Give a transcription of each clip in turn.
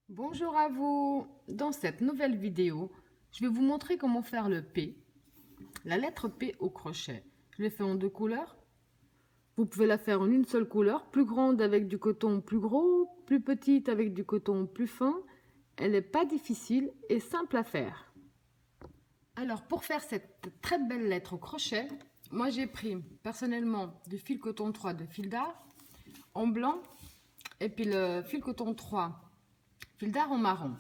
Bonjour à vous! Dans cette nouvelle vidéo, je vais vous montrer comment faire le P, la lettre P au crochet. Je l'ai fait en deux couleurs. Vous pouvez la faire en une seule couleur, plus grande avec du coton plus gros, plus petite avec du coton plus fin. Elle n'est pas difficile et simple à faire. Alors pour faire cette très belle lettre au crochet, moi j'ai pris personnellement du fil coton 3 de fil d'art en blanc et puis le fil coton 3 fil d'art en marron,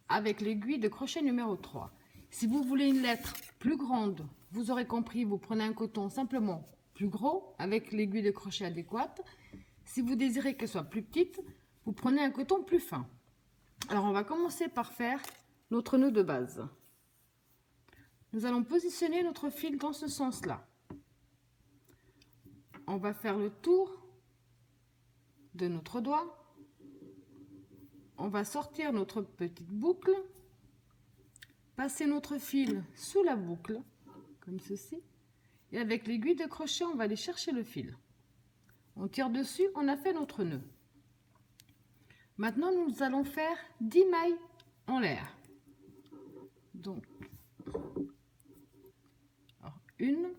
avec l'aiguille de crochet numéro 3. Si vous voulez une lettre plus grande, vous aurez compris, vous prenez un coton simplement plus gros, avec l'aiguille de crochet adéquate. Si vous désirez qu'elle soit plus petite, vous prenez un coton plus fin. Alors on va commencer par faire notre nœud de base. Nous allons positionner notre fil dans ce sens-là. On va faire le tour de notre doigt. On va sortir notre petite boucle, passer notre fil sous la boucle, comme ceci, et avec l'aiguille de crochet, on va aller chercher le fil. On tire dessus, on a fait notre nœud. Maintenant, nous allons faire 10 mailles en l'air. Donc, 1,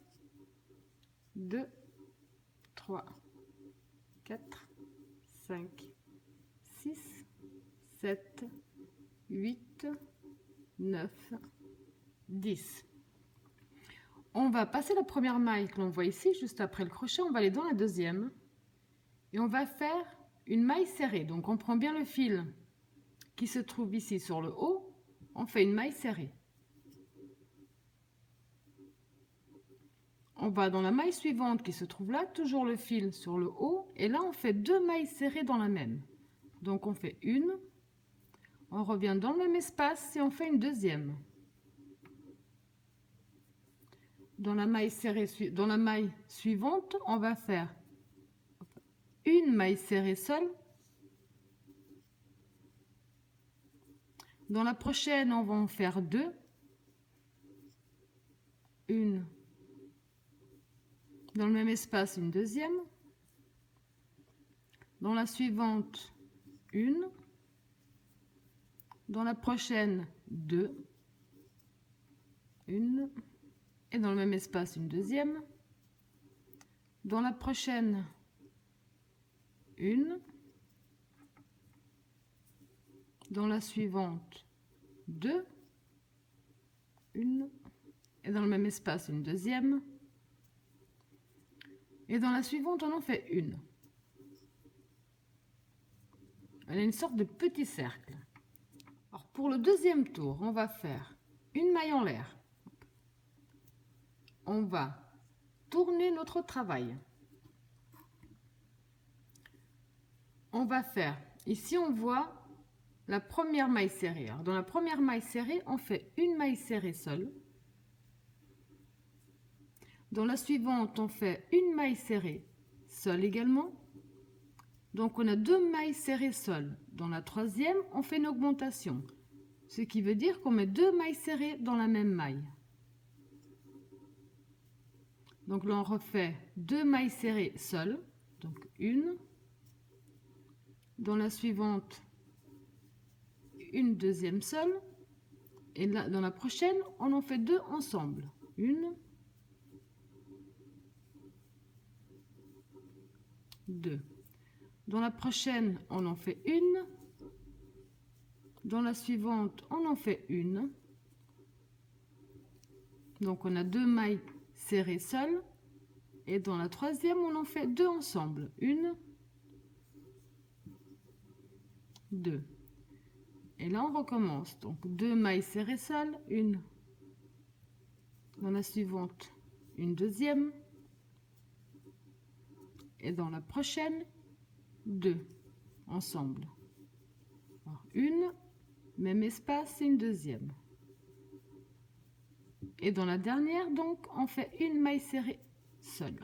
2, 3, 4, 5, 6, 7, 8, 9, 10. On va passer la première maille que l'on voit ici, juste après le crochet, on va aller dans la deuxième. Et on va faire une maille serrée. Donc on prend bien le fil qui se trouve ici sur le haut, on fait une maille serrée. On va dans la maille suivante qui se trouve là, toujours le fil sur le haut, et là on fait deux mailles serrées dans la même. Donc on fait une, on revient dans le même espace et on fait une deuxième. Dans la maille serrée, dans la maille suivante, on va faire une maille serrée seule. Dans la prochaine, on va en faire deux. Une. Dans le même espace, une deuxième. Dans la suivante, une. Dans la prochaine, deux. Une. Et dans le même espace, une deuxième. Dans la prochaine, une. Dans la suivante, deux. Une. Et dans le même espace, une deuxième. Et dans la suivante, on en fait une. Elle a une sorte de petit cercle. Alors pour le deuxième tour, on va faire une maille en l'air. On va tourner notre travail. On va faire, ici on voit la première maille serrée. Alors dans la première maille serrée, on fait une maille serrée seule. Dans la suivante, on fait une maille serrée seule également. Donc on a deux mailles serrées seules. Dans la troisième, on fait une augmentation. Ce qui veut dire qu'on met deux mailles serrées dans la même maille. Donc là, on refait deux mailles serrées seules. Donc une. Dans la suivante, une deuxième seule. Et là, dans la prochaine, on en fait deux ensemble. Une. Deux. Dans la prochaine, on en fait une. Dans la suivante, on en fait une. Donc on a deux mailles serrées seules. Et dans la troisième, on en fait deux ensemble. Une. Deux. Et là, on recommence. Donc deux mailles serrées seules. Une. Dans la suivante, une deuxième. Et dans la prochaine, deux ensemble. Alors, une, même espace et une deuxième. Et dans la dernière, donc, on fait une maille serrée seule.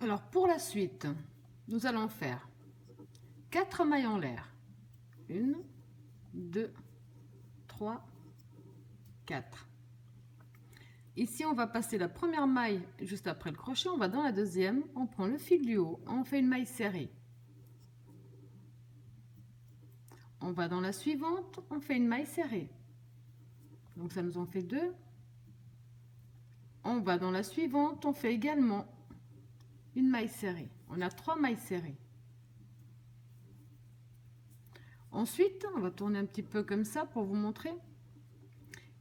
Alors pour la suite, nous allons faire 4 mailles en l'air. 1, 2, 3, 4. Ici, on va passer la première maille juste après le crochet, on va dans la deuxième, on prend le fil du haut, on fait une maille serrée. On va dans la suivante, on fait une maille serrée. Donc ça nous en fait 2. On va dans la suivante, on fait également une maille serrée. On a 3 mailles serrées. Ensuite, on va tourner un petit peu comme ça pour vous montrer.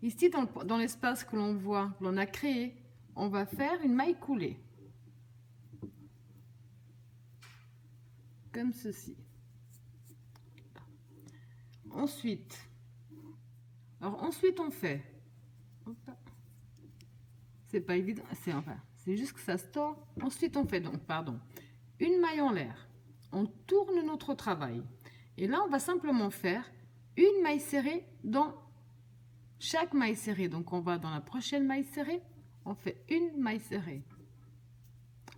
Ici, dans l'espace que l'on voit, que l'on a créé, on va faire une maille coulée. Comme ceci. Ensuite, on fait, c'est pas évident, c'est juste que ça se tord. Ensuite, on fait donc, une maille en l'air. On tourne notre travail. Et là, on va simplement faire une maille serrée dans chaque maille serrée. Donc, on va dans la prochaine maille serrée, on fait une maille serrée.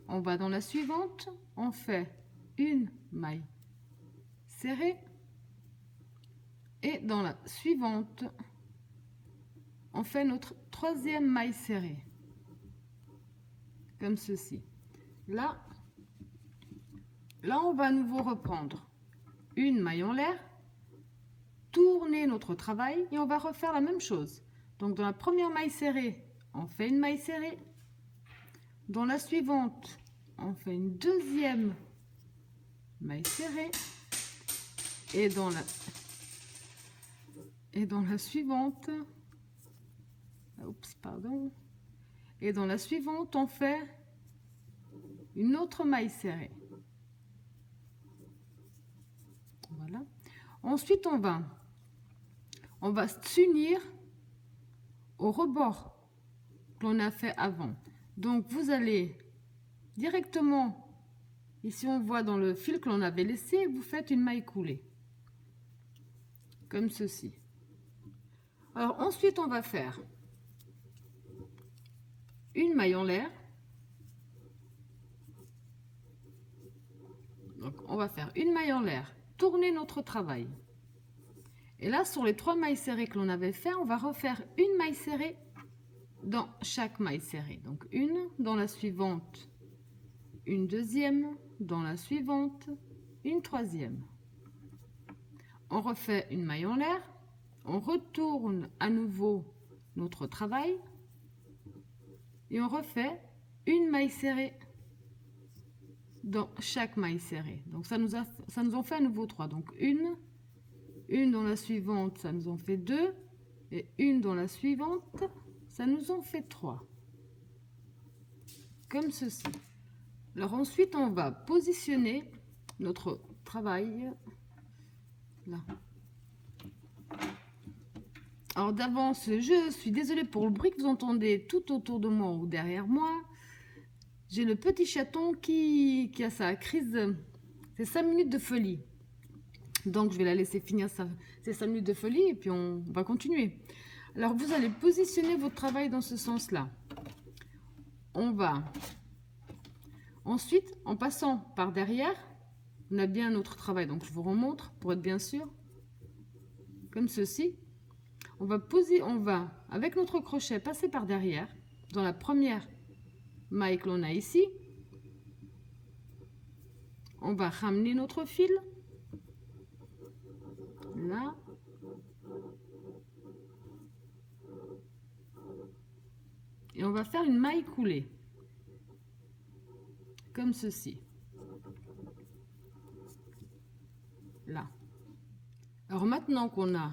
On va dans la suivante, on fait une maille serrée. Et dans la suivante, on fait notre 3e maille serrée. Comme ceci. Là, on va à nouveau reprendre une maille en l'air, tourner notre travail et on va refaire la même chose. Donc dans la première maille serrée, on fait une maille serrée. Dans la suivante, on fait une 2e maille serrée. Et dans la suivante, et dans la suivante, on fait une autre maille serrée. Voilà. Ensuite, on va s'unir au rebord que l'on a fait avant. Donc, vous allez directement, ici on voit dans le fil que l'on avait laissé, vous faites une maille coulée. Comme ceci. Alors, ensuite, on va faire une maille en l'air. Donc, on va faire une maille en l'air, tourner notre travail. Et là, sur les 3 mailles serrées que l'on avait fait, on va refaire une maille serrée dans chaque maille serrée. Donc, une dans la suivante, une 2e dans la suivante, une 3e. On refait une maille en l'air, on retourne à nouveau notre travail et on refait une maille serrée dans chaque maille serrée. Donc ça nous en fait à nouveau 3. Donc une dans la suivante, ça nous en fait 2 et une dans la suivante, ça nous en fait 3. Comme ceci. Alors ensuite, on va positionner notre travail là. Alors d'avance, je suis désolée pour le bruit que vous entendez tout autour de moi ou derrière moi. J'ai le petit chaton qui a sa crise, c'est 5 minutes de folie. Donc je vais la laisser finir ses 5 minutes de folie et puis on va continuer. Alors vous allez positionner votre travail dans ce sens-là. On va ensuite, en passant par derrière, on a bien notre travail, donc je vous remontre pour être bien sûr. Comme ceci. On va, avec notre crochet, passer par derrière, dans la première maille que l'on a ici. On va ramener notre fil. Là. Et on va faire une maille coulée. Comme ceci. Là. Alors maintenant qu'on a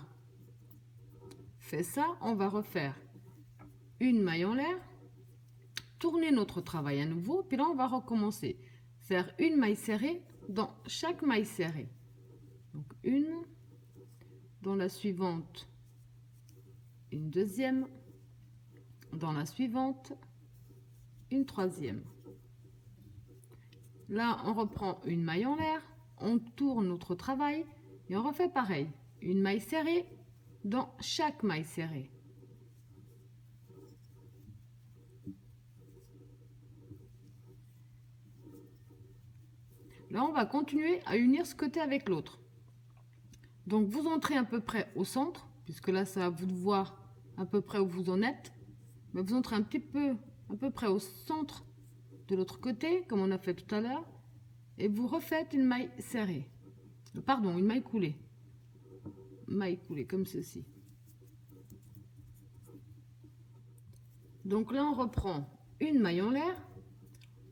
fait ça, on va refaire une maille en l'air, tourner notre travail à nouveau, puis là on va recommencer. Faire une maille serrée dans chaque maille serrée. Donc une, dans la suivante, une 2e, dans la suivante, une 3e. Là, on reprend une maille en l'air, on tourne notre travail et on refait pareil. Une maille serrée dans chaque maille serrée. Là, on va continuer à unir ce côté avec l'autre. Donc, vous entrez à peu près au centre, puisque là, c'est à vous de voir à peu près où vous en êtes. Mais vous entrez un petit peu, à peu près au centre de l'autre côté, comme on a fait tout à l'heure. Et vous refaites une maille serrée. Pardon, une maille coulée. maille coulée comme ceci. Donc là on reprend une maille en l'air,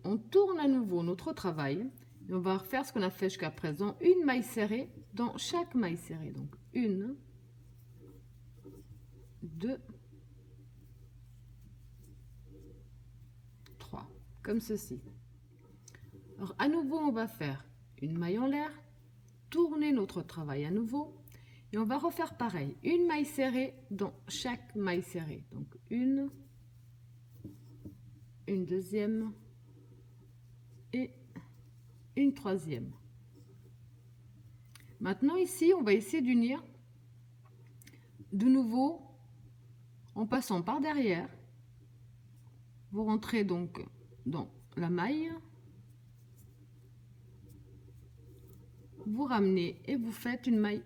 on tourne à nouveau notre travail et on va refaire ce qu'on a fait jusqu'à présent, une maille serrée dans chaque maille serrée. Donc 1, 2, 3, comme ceci. Alors à nouveau on va faire une maille en l'air, tourner notre travail à nouveau et on va refaire pareil, une maille serrée dans chaque maille serrée. Donc une deuxième et une troisième. Maintenant ici on va essayer d'unir de nouveau en passant par derrière. Vous rentrez donc dans la maille, vous ramenez et vous faites une maille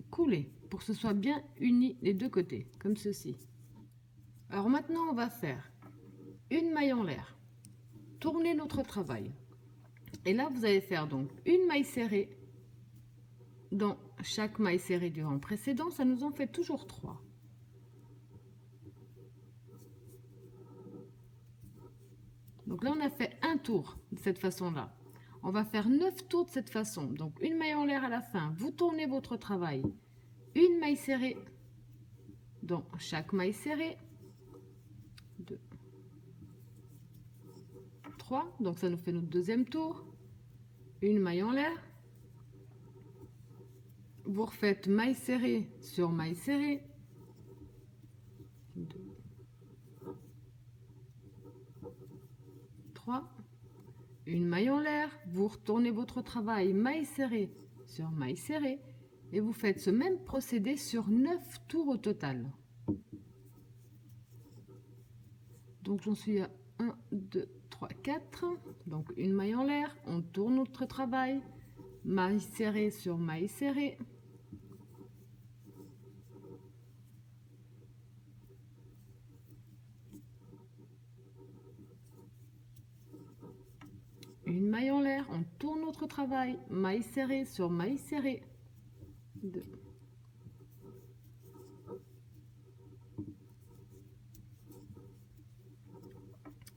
coulée pour que ce soit bien uni les deux côtés comme ceci. Alors maintenant on va faire une maille en l'air, tourner notre travail et là vous allez faire donc une maille serrée dans chaque maille serrée du rang précédent. Ça nous en fait toujours 3. Donc là on a fait un tour de cette façon là. On va faire 9 tours de cette façon. Donc une maille en l'air à la fin, vous tournez votre travail, une maille serrée dans chaque maille serrée, 2, 3, donc ça nous fait notre deuxième tour, une maille en l'air, vous refaites maille serrée sur maille serrée, 2, 3, une maille en l'air, vous retournez votre travail, maille serrée sur maille serrée, et vous faites ce même procédé sur 9 tours au total. Donc j'en suis à 1, 2, 3, 4, donc une maille en l'air, on tourne notre travail, maille serrée sur maille serrée, une maille en l'air, on tourne notre travail, maille serrée sur maille serrée, 2,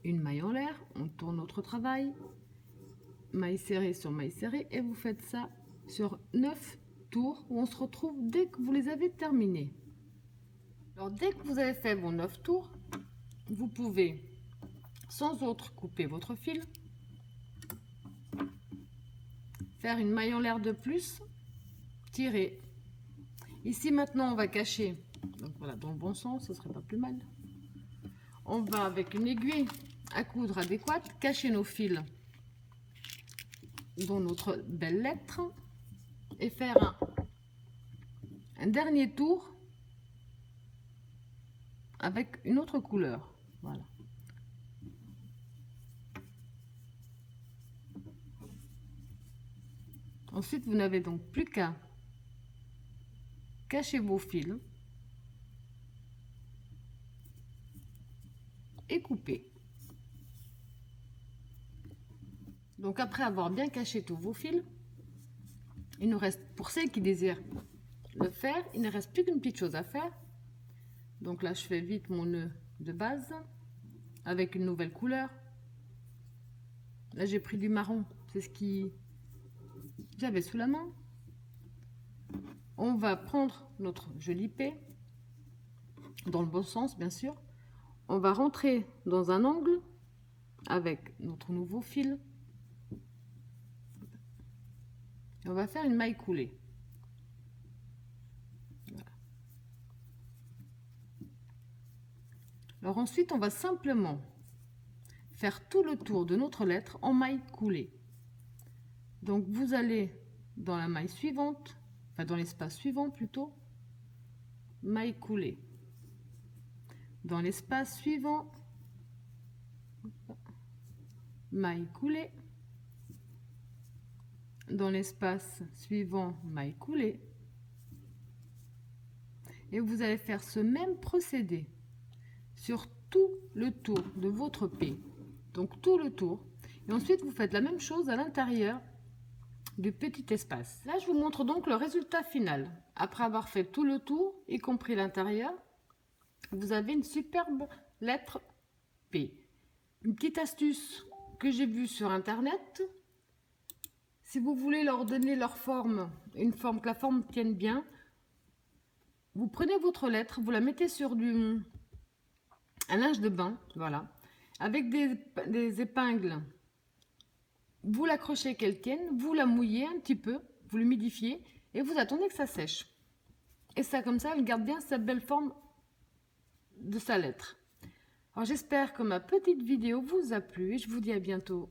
une maille en l'air, on tourne notre travail, maille serrée sur maille serrée, et vous faites ça sur 9 tours où on se retrouve dès que vous les avez terminés. Alors dès que vous avez fait vos 9 tours, vous pouvez sans autre couper votre fil, faire une maille en l'air de plus, tirer. Ici maintenant on va cacher, donc voilà, dans le bon sens, ce serait pas plus mal. On va avec une aiguille à coudre adéquate cacher nos fils dans notre belle lettre et faire un dernier tour avec une autre couleur. Voilà. Ensuite, vous n'avez donc plus qu'à cacher vos fils et couper. Donc après avoir bien caché tous vos fils, il nous reste, pour celles qui désirent le faire, il ne reste plus qu'une petite chose à faire. Donc là je fais vite mon nœud de base avec une nouvelle couleur. Là j'ai pris du marron, c'est ce qui j'avais sous la main. On va prendre notre joli P dans le bon sens bien sûr. On va rentrer dans un angle avec notre nouveau fil. Et on va faire une maille coulée. Voilà. Alors ensuite, on va simplement faire tout le tour de notre lettre en maille coulée. Donc vous allez dans la maille suivante, enfin dans l'espace suivant plutôt, maille coulée. Dans l'espace suivant, maille coulée. Dans l'espace suivant, maille coulée. Et vous allez faire ce même procédé sur tout le tour de votre P. Donc tout le tour. Et ensuite, vous faites la même chose à l'intérieur du petit espace. Là, je vous montre donc le résultat final. Après avoir fait tout le tour, y compris l'intérieur, vous avez une superbe lettre P. Une petite astuce que j'ai vue sur internet. Si vous voulez leur donner leur forme, une forme que la forme tienne bien, vous prenez votre lettre, vous la mettez sur un linge de bain, voilà, avec des épingles. Vous l'accrochez qu'elle tienne, vous la mouillez un petit peu, vous l'humidifiez et vous attendez que ça sèche. Et ça, comme ça, elle garde bien sa belle forme de sa lettre. Alors j'espère que ma petite vidéo vous a plu et je vous dis à bientôt.